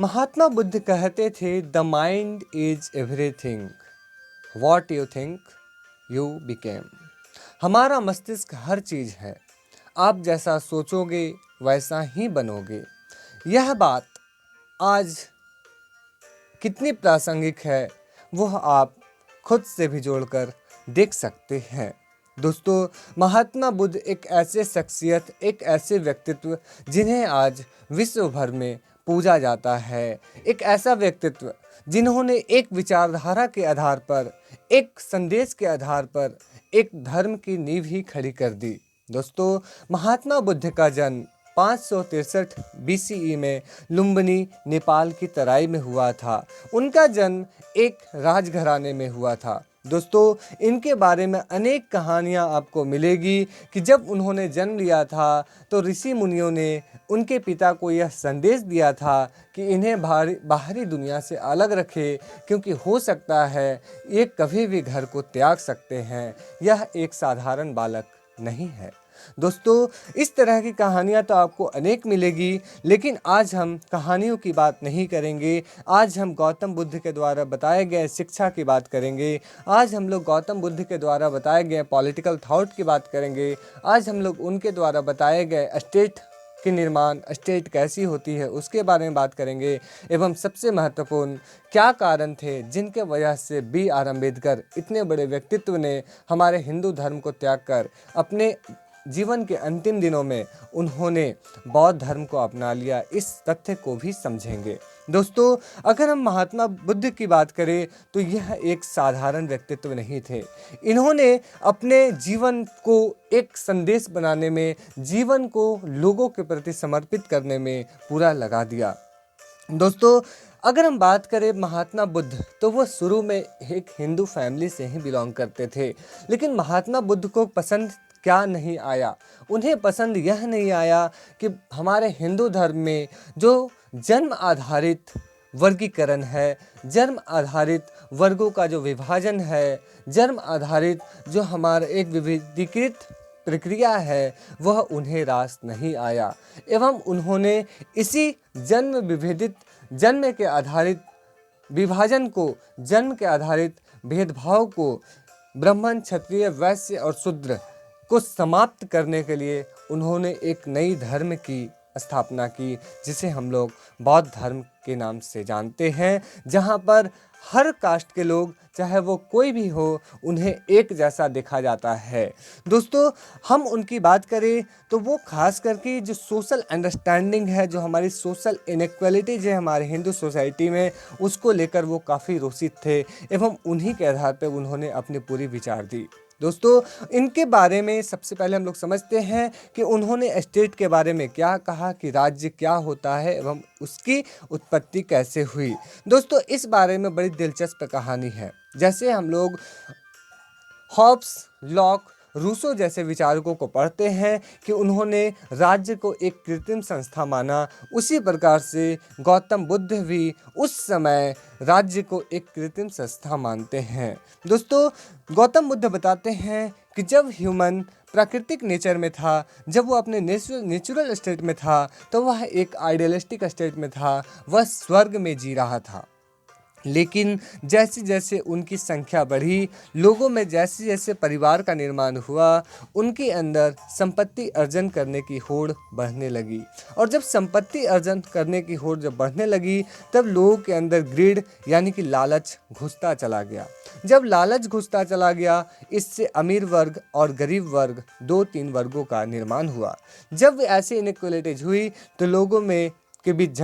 महात्मा बुद्ध कहते थे the mind is everything, what you think you became. हमारा मस्तिष्क हर चीज़ है, आप जैसा सोचोगे वैसा ही बनोगे। यह बात आज कितनी प्रासंगिक है वह आप खुद से भी जोड़कर देख सकते हैं। दोस्तों, महात्मा बुद्ध एक ऐसे शख्सियत, एक ऐसे व्यक्तित्व जिन्हें आज विश्व भर में पूजा जाता है। एक ऐसा व्यक्तित्व जिन्होंने एक विचारधारा के आधार पर, एक संदेश के आधार पर एक धर्म की नींव ही खड़ी कर दी। दोस्तों, महात्मा बुद्ध का जन्म 563 BCE में लुम्बिनी, नेपाल की तराई में हुआ था। उनका जन्म एक राजघराने में हुआ था। दोस्तों, इनके बारे में अनेक कहानियाँ आपको मिलेगी कि जब उन्होंने जन्म लिया था तो ऋषि मुनियों ने उनके पिता को यह संदेश दिया था कि इन्हें बाहरी दुनिया से अलग रखे, क्योंकि हो सकता है ये कभी भी घर को त्याग सकते हैं। यह एक साधारण बालक नहीं है। दोस्तों, इस तरह की कहानियाँ तो आपको अनेक मिलेगी, लेकिन आज हम कहानियों की बात नहीं करेंगे। आज हम गौतम बुद्ध के द्वारा बताए गए शिक्षा की बात करेंगे। आज हम लोग गौतम बुद्ध के द्वारा बताए गए पॉलिटिकल थॉट की बात करेंगे। आज हम लोग उनके द्वारा बताए गए स्टेट के निर्माण, स्टेट कैसी होती है उसके बारे में बात करेंगे। एवं सबसे महत्वपूर्ण क्या कारण थे जिनके वजह से BR अम्बेडकर, इतने बड़े व्यक्तित्व ने हमारे हिंदू धर्म को त्याग कर अपने जीवन के अंतिम दिनों में उन्होंने बौद्ध धर्म को अपना लिया, इस तथ्य को भी समझेंगे। दोस्तों, अगर हम महात्मा बुद्ध की बात करें तो यह एक साधारण व्यक्तित्व नहीं थे। इन्होंने अपने जीवन को एक संदेश बनाने में, जीवन को लोगों के प्रति समर्पित करने में पूरा लगा दिया। दोस्तों, अगर हम बात करें महात्मा बुद्ध तो वो शुरू में एक हिंदू फैमिली से ही बिलोंग करते थे। लेकिन महात्मा बुद्ध को पसंद क्या नहीं आया? उन्हें पसंद यह नहीं आया कि हमारे हिंदू धर्म में जो जन्म आधारित वर्गीकरण है, जन्म आधारित वर्गों का जो विभाजन है, जन्म आधारित जो हमारा एक विविधीकृत प्रक्रिया है, वह उन्हें रास नहीं आया। एवं उन्होंने इसी जन्म के आधारित विभाजन को, जन्म के आधारित भेदभाव को, ब्राह्मण, क्षत्रिय, वैश्य और शूद्र को समाप्त करने के लिए उन्होंने एक नई धर्म की स्थापना की, जिसे हम लोग बौद्ध धर्म के नाम से जानते हैं, जहां पर हर कास्ट के लोग, चाहे वो कोई भी हो, उन्हें एक जैसा देखा जाता है। दोस्तों, हम उनकी बात करें तो वो खास करके जो सोशल अंडरस्टैंडिंग है, जो हमारी सोशल इनइक्वालिटी जो है हमारे हिंदू सोसाइटी में, उसको लेकर वो काफ़ी रोषित थे एवं उन्हीं के आधार पर उन्होंने अपनी पूरी विचार दी। दोस्तों, इनके बारे में सबसे पहले हम लोग समझते हैं कि उन्होंने स्टेट के बारे में क्या कहा, कि राज्य क्या होता है एवं उसकी उत्पत्ति कैसे हुई। दोस्तों, इस बारे में बड़ी दिलचस्प कहानी है। जैसे हम लोग हॉब्स, लॉक, रूसो जैसे विचारकों को पढ़ते हैं कि उन्होंने राज्य को एक कृत्रिम संस्था माना, उसी प्रकार से गौतम बुद्ध भी उस समय राज्य को एक कृत्रिम संस्था मानते हैं। दोस्तों, गौतम बुद्ध बताते हैं कि जब ह्यूमन प्राकृतिक नेचर में था, जब वो अपने नेचुरल स्टेट में था, तो वह एक आइडियलिस्टिक स्टेट में था, वह स्वर्ग में जी रहा था। लेकिन जैसे जैसे उनकी संख्या बढ़ी, लोगों में जैसे जैसे परिवार का निर्माण हुआ, उनके अंदर संपत्ति अर्जन करने की होड़ बढ़ने लगी। और जब संपत्ति अर्जन करने की होड़ जब बढ़ने लगी, तब लोगों के अंदर ग्रिड यानी कि लालच घुसता चला गया। जब लालच घुसता चला गया, इससे अमीर वर्ग और गरीब वर्ग, 2-3 वर्गों का निर्माण हुआ। जब ऐसी इनइक्वालिटीज हुई तो लोगों में के बीच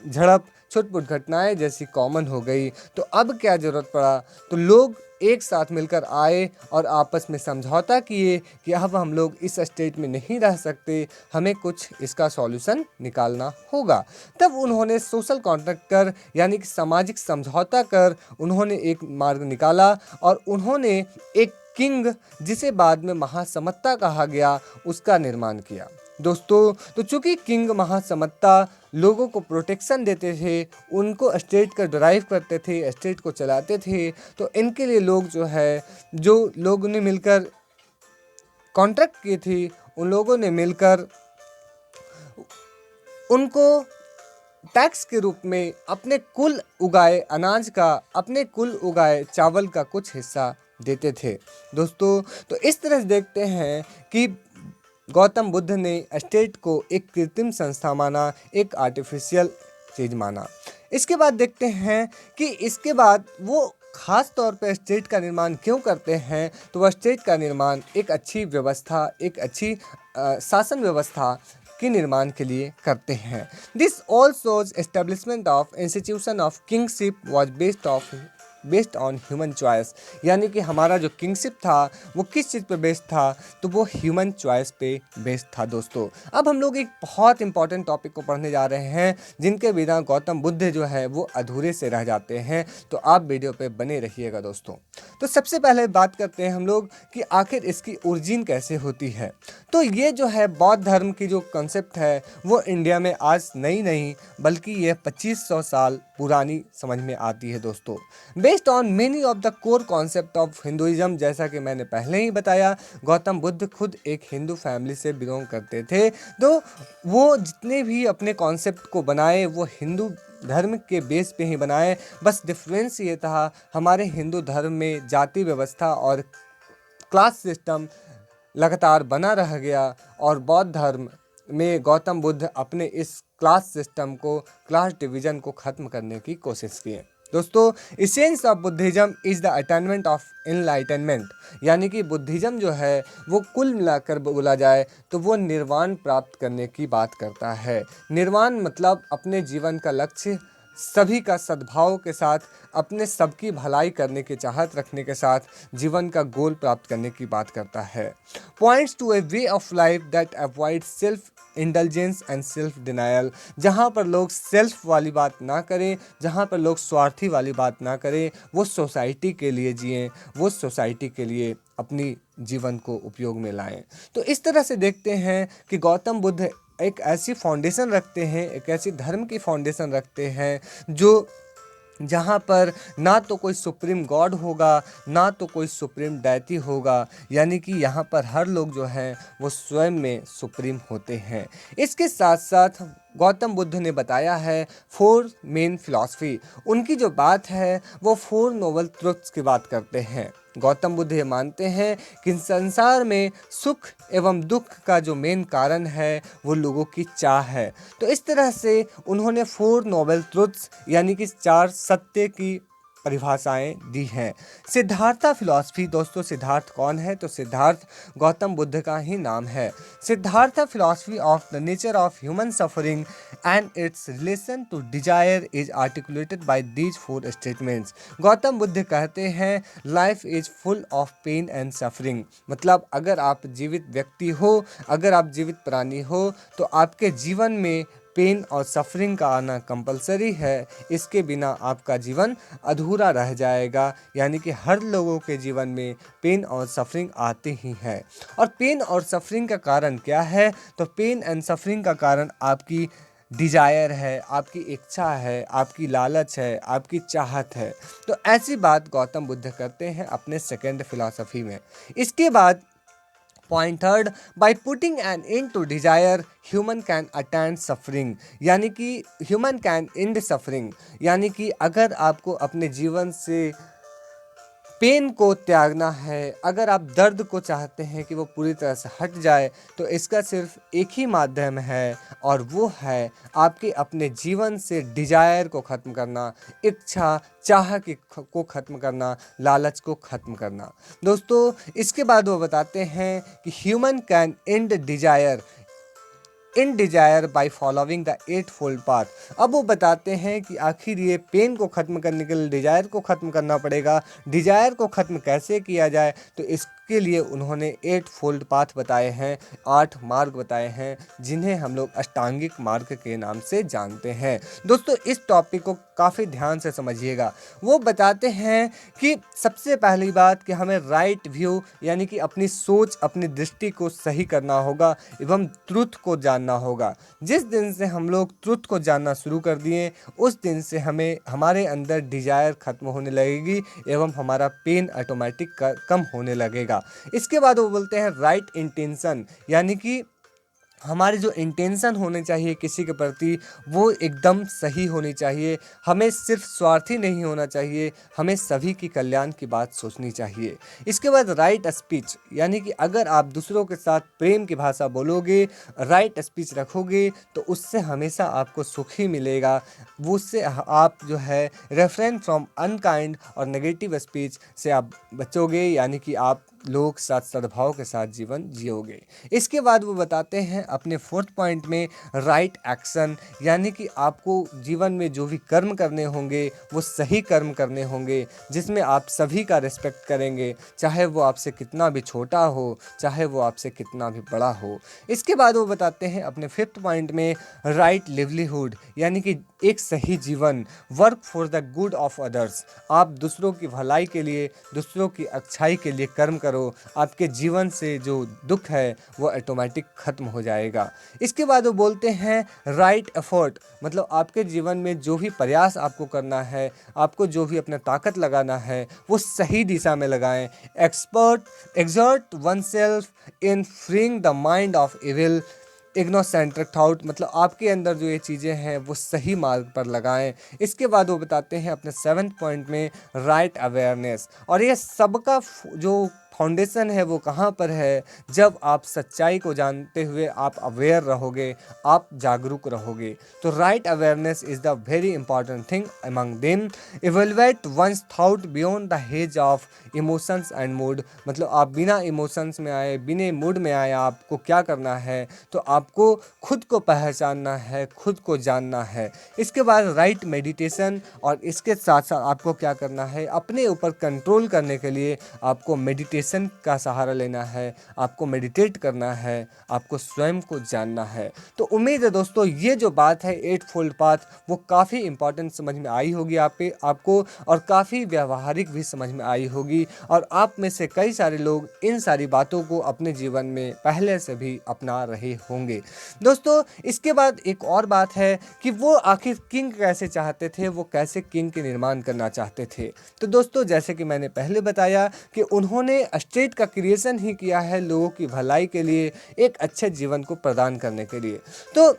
झड़प, छुटपुट घटनाएं जैसी कॉमन हो गई। तो अब क्या ज़रूरत पड़ा, तो लोग एक साथ मिलकर आए और आपस में समझौता किए कि अब हम लोग इस स्टेट में नहीं रह सकते, हमें कुछ इसका सॉल्यूशन निकालना होगा। तब उन्होंने सोशल कॉन्ट्रैक्ट कर, यानी कि सामाजिक समझौता कर, उन्होंने एक मार्ग निकाला और उन्होंने एक किंग, जिसे बाद में महासमत्ता कहा गया, उसका निर्माण किया। दोस्तों, तो चूंकि किंग महासमत्ता लोगों को प्रोटेक्शन देते थे, उनको स्टेट का ड्राइव करते थे, स्टेट को चलाते थे, तो इनके लिए लोग जो लोगों ने मिलकर कॉन्ट्रैक्ट की थी, उन लोगों ने मिलकर उनको टैक्स के रूप में अपने कुल उगाए अनाज का, अपने कुल उगाए चावल का कुछ हिस्सा देते थे। दोस्तों, तो इस तरह से देखते हैं कि गौतम बुद्ध ने स्टेट को एक कृत्रिम संस्था माना, एक आर्टिफिशियल चीज़ माना। इसके बाद देखते हैं कि इसके बाद वो खास तौर पर स्टेट का निर्माण क्यों करते हैं, तो वह स्टेट का निर्माण एक अच्छी व्यवस्था, एक अच्छी शासन व्यवस्था के निर्माण के लिए करते हैं। This all shows establishment of institution of kingship was based on human choice, यानी कि हमारा जो किंगशिप था वो किस चीज़ पे बेस्ड था, तो वो ह्यूमन चॉइस पे बेस्ड था। दोस्तों, अब हम लोग एक बहुत इंपॉर्टेंट टॉपिक को पढ़ने जा रहे हैं जिनके बिना गौतम बुद्ध जो है वो अधूरे से रह जाते हैं, तो आप वीडियो पे बने रहिएगा दोस्तों। तो सबसे पहले बात करते हैं हम लोग कि आखिर इसकी ओरिजिन कैसे होती है। तो ये जो है बौद्ध धर्म की जो कॉन्सेप्ट है वो इंडिया में आज नई नहीं बल्कि ये 2500 साल पुरानी समझ में आती है दोस्तों। Based on many of the core concept of Hinduism, जैसा कि मैंने पहले ही बताया, गौतम बुद्ध खुद एक हिंदू फैमिली से बिलोंग करते थे, तो वो जितने भी अपने कॉन्सेप्ट को बनाए वो हिंदू धर्म के बेस पे ही बनाए। बस डिफरेंस ये था, हमारे हिंदू धर्म में जाति व्यवस्था और क्लास सिस्टम लगातार बना रह गया, और बौद्ध धर्म में गौतम बुद्ध अपने इस क्लास सिस्टम को, क्लास डिवीजन को ख़त्म करने की कोशिश किए। दोस्तों, essence of Buddhism is the attainment of enlightenment, यानी कि बुद्धिज़्म जो है वो कुल मिलाकर बोला जाए तो वो निर्वाण प्राप्त करने की बात करता है। निर्वाण मतलब अपने जीवन का लक्ष्य सभी का सद्भाव के साथ, अपने सबकी भलाई करने की चाहत रखने के साथ जीवन का गोल प्राप्त करने की बात करता है। Points to a way of life that avoid self indulgence and self denial, जहाँ पर लोग सेल्फ वाली बात ना करें, जहाँ पर लोग स्वार्थी वाली बात ना करें, वो सोसाइटी के लिए जिएं, वो सोसाइटी के लिए अपनी जीवन को उपयोग में लाएं। तो इस तरह से देखते हैं कि गौतम बुद्ध एक ऐसी फाउंडेशन रखते हैं, एक ऐसी धर्म की फाउंडेशन रखते हैं जो जहाँ पर ना तो कोई सुप्रीम गॉड होगा, ना तो कोई सुप्रीम डेटी होगा, यानी कि यहाँ पर हर लोग जो हैं वो स्वयं में सुप्रीम होते हैं। इसके साथ साथ गौतम बुद्ध ने बताया है 4 मेन फिलॉसफी, उनकी जो बात है वो 4 नोबल ट्रुथ्स की बात करते हैं। गौतम बुद्ध ये मानते हैं कि संसार में सुख एवं दुख का जो मेन कारण है वो लोगों की चाह है। तो इस तरह से उन्होंने 4 नोबल ट्रुथ्स यानी कि 4 सत्य की परिभाषाएं दी हैं। सिद्धार्था फिलॉसफी, दोस्तों सिद्धार्थ कौन है, तो सिद्धार्थ गौतम बुद्ध का ही नाम है। Siddhartha philosophy of the nature of human suffering and its relation to desire is articulated by these 4 statements. Gautam Buddha कहते हैं life is full of pain and suffering, मतलब अगर आप जीवित व्यक्ति हो, अगर आप जीवित प्राणी हो, तो आपके जीवन में पेन और सफरिंग का आना कंपलसरी है। इसके बिना आपका जीवन अधूरा रह जाएगा, यानी कि हर लोगों के जीवन में पेन और सफरिंग आते ही है। और पेन और सफरिंग का कारण क्या है, तो पेन एंड सफरिंग का कारण आपकी डिजायर है, आपकी इच्छा है, आपकी लालच है, आपकी चाहत है। तो ऐसी बात गौतम बुद्ध करते हैं अपने सेकेंड फिलॉसफी में। इसके बाद point third, by putting an end to desire human can attend suffering, यानी कि ह्यूमन कैन एंड सफरिंग, यानी कि अगर आपको अपने जीवन से पेन को त्यागना है, अगर आप दर्द को चाहते हैं कि वो पूरी तरह से हट जाए, तो इसका सिर्फ एक ही माध्यम है और वो है आपके अपने जीवन से डिजायर को ख़त्म करना, इच्छा चाह को ख़त्म करना, लालच को ख़त्म करना। दोस्तों, इसके बाद वो बताते हैं कि human can end desire in desire by following the 8-fold path. अब वो बताते हैं कि आखिर ये पेन को ख़त्म करने के लिए डिजायर को ख़त्म करना पड़ेगा। डिजायर को ख़त्म कैसे किया जाए, तो इसके लिए उन्होंने 8-fold पाथ बताए हैं, 8 मार्ग बताए हैं, जिन्हें हम लोग अष्टांगिक मार्ग के नाम से जानते हैं। दोस्तों, इस टॉपिक को काफ़ी ध्यान से समझिएगा। वो बताते हैं कि सबसे पहली बात कि हमें राइट व्यू यानी कि अपनी सोच, अपनी दृष्टि को सही करना होगा एवं ट्रुथ को जानना होगा। जिस दिन से हम लोग ट्रुथ को जानना शुरू कर दिए, उस दिन से हमें हमारे अंदर डिजायर खत्म होने लगेगी एवं हमारा पेन ऑटोमेटिक कम होने लगेगा। इसके बाद वो बोलते हैं राइट इंटेंशन, यानी कि हमारी जो इंटेंशन होनी चाहिए किसी के प्रति वो एकदम सही होनी चाहिए। हमें सिर्फ स्वार्थी नहीं होना चाहिए, हमें सभी की कल्याण की बात सोचनी चाहिए। इसके बाद राइट स्पीच, यानी कि अगर आप दूसरों के साथ प्रेम की भाषा बोलोगे, राइट स्पीच रखोगे, तो उससे हमेशा आपको सुख ही मिलेगा। वो उससे आप जो है रेफ्रेन फ्रॉम अनकाइंड और नेगेटिव स्पीच से आप बचोगे, यानी कि आप लोगों के साथ सद्भाव के साथ जीवन जियोगे। इसके बाद वो बताते हैं अपने फोर्थ पॉइंट में राइट एक्शन, यानी कि आपको जीवन में जो भी कर्म करने होंगे वो सही कर्म करने होंगे, जिसमें आप सभी का रिस्पेक्ट करेंगे, चाहे वो आपसे कितना भी छोटा हो, चाहे वो आपसे कितना भी बड़ा हो। इसके बाद वो बताते हैं अपने फिफ्थ पॉइंट में राइट लिवलीहुड, यानी कि एक सही जीवन, work for the good of others. आप दूसरों की भलाई के लिए, दूसरों की अच्छाई के लिए कर्म करो, आपके जीवन से जो दुख है वो ऑटोमेटिक खत्म हो जाएगा। इसके बाद वो बोलते हैं राइट एफर्ट, मतलब आपके जीवन में जो भी प्रयास आपको करना है, आपको जो भी अपना ताकत लगाना है वो सही दिशा में लगाएं। Exert oneself in freeing the mind of evil egocentric thought, मतलब आपके अंदर जो ये चीज़ें हैं वो सही मार्ग पर लगाएं। इसके बाद वो बताते हैं अपने सेवन्थ पॉइंट में राइट अवेयरनेस, और ये सबका जो फाउंडेशन है वो कहाँ पर है, जब आप सच्चाई को जानते हुए आप अवेयर रहोगे, आप जागरूक रहोगे। तो right awareness is the very important thing among them. Evaluate once thought beyond the hedge of emotions and mood, मतलब आप बिना इमोशंस में आए, बिना मूड में आए आपको क्या करना है, तो आपको खुद को पहचानना है, खुद को जानना है। इसके बाद राइट मेडिटेशन, और इसके साथ साथ आपको क्या करना है, अपने ऊपर कंट्रोल करने के लिए आपको मेडिटेशन का सहारा लेना है, आपको मेडिटेट करना है, आपको स्वयं को जानना है। तो उम्मीद है दोस्तों ये जो बात है एट फोल्ड पाथ वो काफ़ी इंपॉर्टेंट समझ में आई होगी आपको, और काफ़ी व्यवहारिक भी समझ में आई होगी, और आप में से कई सारे लोग इन सारी बातों को अपने जीवन में पहले से भी अपना रहे होंगे। दोस्तों इसके बाद एक और बात है कि वो आखिर किंग कैसे चाहते थे, वो कैसे किंग के निर्माण करना चाहते थे। तो दोस्तों जैसे कि मैंने पहले बताया कि उन्होंने स्टेट का क्रिएशन ही किया है लोगों की भलाई के लिए, एक अच्छे जीवन को प्रदान करने के लिए। तो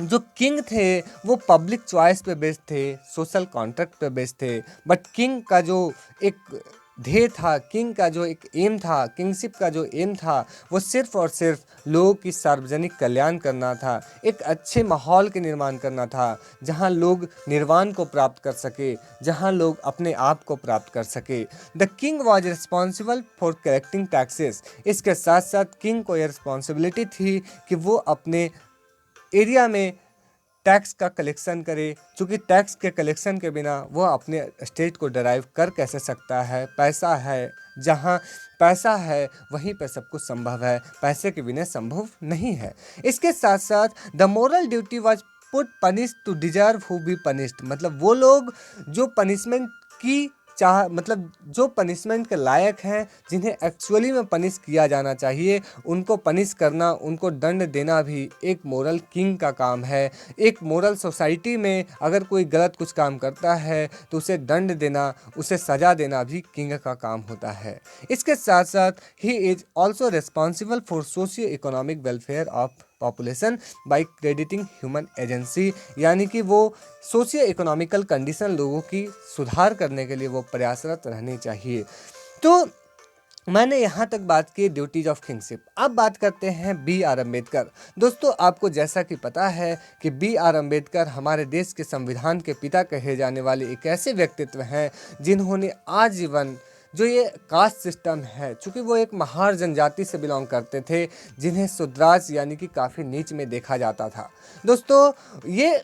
जो किंग थे वो पब्लिक चॉइस पे बेस्ड थे, सोशल कॉन्ट्रैक्ट पे बेस्ड थे, बट किंग का जो एक ध्येय था, किंग का जो एक एम था, किंगशिप का जो एम था, वो सिर्फ और सिर्फ लोगों की सार्वजनिक कल्याण करना था, एक अच्छे माहौल के निर्माण करना था, जहां लोग निर्वाण को प्राप्त कर सके, जहां लोग अपने आप को प्राप्त कर सके। The king was responsible for collecting taxes, इसके साथ साथ किंग को यह रिस्पॉन्सिबिलिटी थी कि वो अपने एरिया में टैक्स का कलेक्शन करे, क्योंकि टैक्स के कलेक्शन के बिना वो अपने स्टेट को डराइव कर कैसे सकता है। पैसा है, जहाँ पैसा है वहीं पर सब कुछ संभव है, पैसे के बिना संभव नहीं है। इसके साथ साथ the moral duty was put punish to deserve who be punished, मतलब वो लोग जो पनिशमेंट की मतलब जो पनिशमेंट के लायक हैं, जिन्हें एक्चुअली में पनिश किया जाना चाहिए, उनको पनिश करना, उनको दंड देना भी एक मोरल किंग का काम है। एक मोरल सोसाइटी में अगर कोई गलत कुछ काम करता है तो उसे दंड देना, उसे सज़ा देना भी किंग का काम होता है। इसके साथ साथ he is also responsible for socio economic welfare of population bye crediting human agency, यानी कि वो सोशियो इकोनॉमिकल कंडीशन लोगों की सुधार करने के लिए वो प्रयासरत रहनी चाहिए। तो मैंने यहाँ तक बात की ड्यूटीज ऑफ किंगशिप। अब बात करते हैं बी आर अम्बेडकर। दोस्तों आपको जैसा कि पता है कि बी आर अम्बेडकर हमारे देश के संविधान के पिता कहे जाने वाले एक ऐसे व्यक्तित्व हैं जिन्होंने आजीवन जो ये कास्ट सिस्टम है, चूँकि वो एक महार जनजाति से बिलोंग करते थे जिन्हें शूद्राज यानी कि काफ़ी नीच में देखा जाता था। दोस्तों ये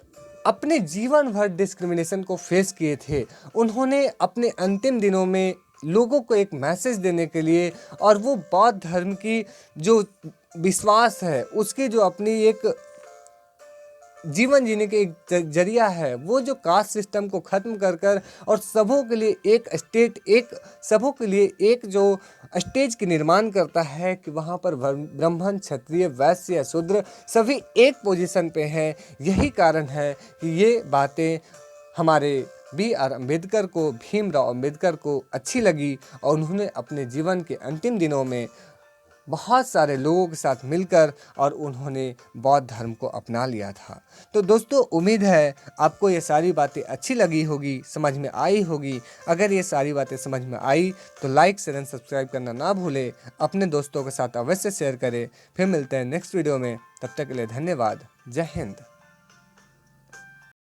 अपने जीवन भर डिस्क्रिमिनेशन को फेस किए थे। उन्होंने अपने अंतिम दिनों में लोगों को एक मैसेज देने के लिए, और वो बौद्ध धर्म की जो विश्वास है उसकी जो अपनी एक जीवन जीने के एक जरिया है, वो जो कास्ट सिस्टम को ख़त्म कर कर और सबों के लिए एक स्टेट, एक सबों के लिए एक जो स्टेज की निर्माण करता है कि वहाँ पर ब्राह्मण, क्षत्रिय, वैश्य या शूद्र सभी एक पोजीशन पे हैं। यही कारण है कि ये बातें हमारे बी आर अम्बेडकर को, भीमराव अम्बेडकर को अच्छी लगी, और उन्होंने अपने जीवन के अंतिम दिनों में बहुत सारे लोगों के साथ मिलकर और उन्होंने बौद्ध धर्म को अपना लिया था। तो दोस्तों, उम्मीद है आपको ये सारी बातें अच्छी लगी होगी, समझ में आई होगी। अगर ये सारी बातें समझ में आई तो लाइक शेयर एंड सब्सक्राइब करना ना भूलें, अपने दोस्तों के साथ अवश्य शेयर करें। फिर मिलते हैं नेक्स्ट वीडियो में, तब तक के लिए धन्यवाद। जय हिंद।